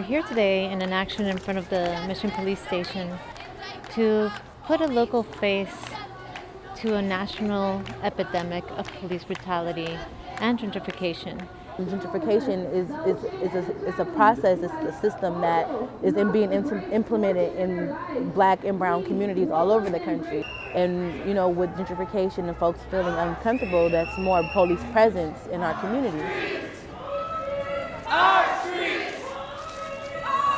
here today in an action in front of the Mission Police Station to put a local face to a national epidemic of police brutality and gentrification. Gentrification is a process, it's a system that is being implemented in Black and brown communities all over the country. And with gentrification and folks feeling uncomfortable, that's more police presence in our communities. Our streets!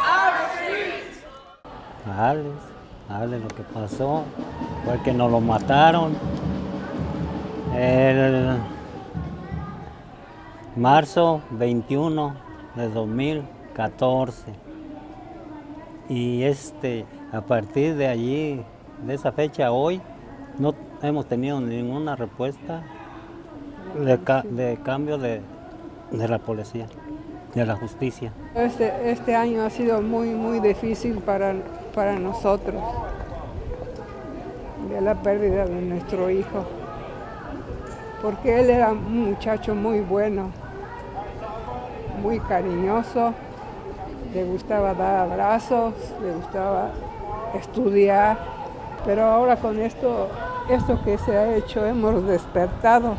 Our streets! Alex, lo que pasó fue que nos lo mataron el marzo 21 de 2014 y a partir de allí, de esa fecha hoy, no hemos tenido ninguna respuesta de cambio de la policía, de la justicia. Este año ha sido muy difícil para nosotros, de la pérdida de nuestro hijo, porque él era un muchacho muy bueno, muy cariñoso, le gustaba dar abrazos, le gustaba estudiar, pero ahora con esto que se ha hecho hemos despertado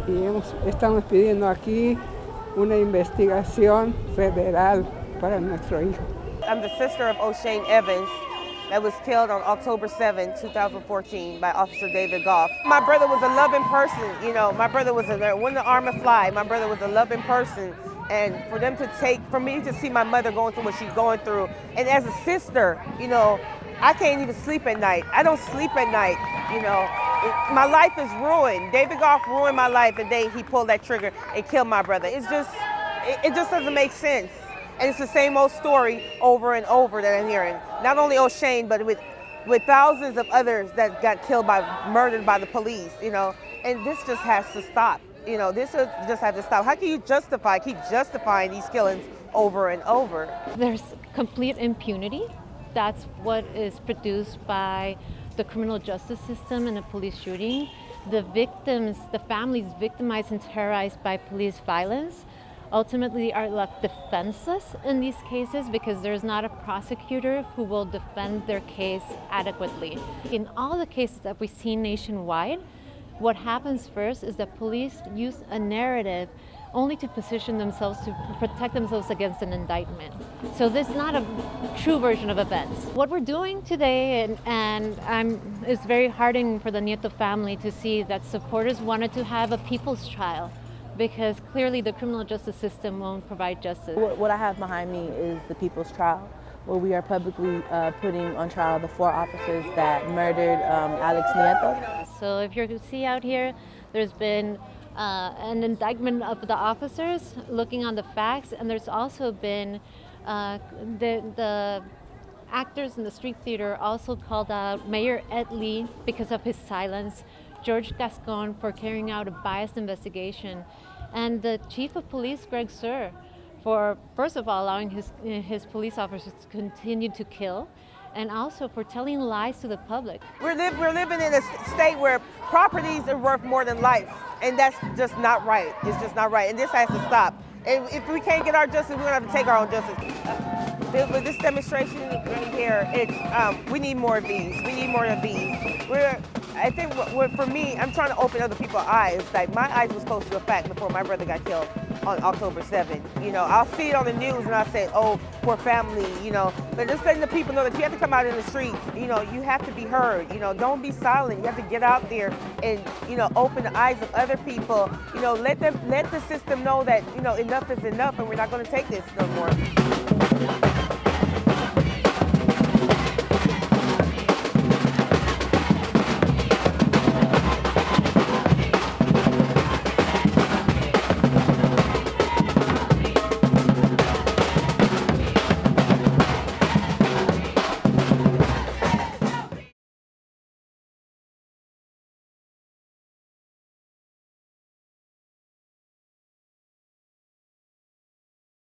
y estamos pidiendo aquí una investigación federal para nuestro hijo. I'm the sister of O'Shane Evans that was killed on October 7, 2014 by Officer David Goff. My brother was a loving person, my brother was when the armor fly, my brother was a loving person. And for me to see my mother going through what she's going through, and as a sister, I can't even sleep at night. I don't sleep at night, my life is ruined. David Goff ruined my life the day he pulled that trigger and killed my brother. It just doesn't make sense. And it's the same old story over and over that I'm hearing. Not only O'Shane, but with thousands of others that got murdered by the police, and this just has to stop. This just has to stop. How can you keep justifying these killings over and over? There's complete impunity. That's what is produced by the criminal justice system in a police shooting. The victims, the families victimized and terrorized by police violence ultimately are left defenseless in these cases because there's not a prosecutor who will defend their case adequately. In all the cases that we've seen nationwide, what happens first is that police use a narrative only to position themselves, to protect themselves against an indictment. So this is not a true version of events. What we're doing today, it's very heartening for the Nieto family to see that supporters wanted to have a people's trial, because clearly the criminal justice system won't provide justice. What I have behind me is the people's trial, where we are publicly putting on trial the 4 officers that murdered Alex Nieto. So if you see out here, there's been an indictment of the officers looking on the facts, and there's also been the actors in the street theater also called out Mayor Ed Lee because of his silence, George Gascon for carrying out a biased investigation, and the chief of police, Greg Suhr, for first of all allowing his police officers to continue to kill, and also for telling lies to the public. We're living in a state where properties are worth more than life, and that's just not right. It's just not right, and this has to stop. And if we can't get our justice, we're gonna have to take our own justice. With this demonstration right here, we need more of these. We need more of these. I think for me, I'm trying to open other people's eyes. Like, my eyes was close to the fact before my brother got killed on October 7th. I'll see it on the news and I'll say, oh, poor family, But just letting the people know that you have to come out in the streets. You have to be heard. Don't be silent. You have to get out there and, open the eyes of other people. Let the system know that, enough is enough and we're not going to take this no more.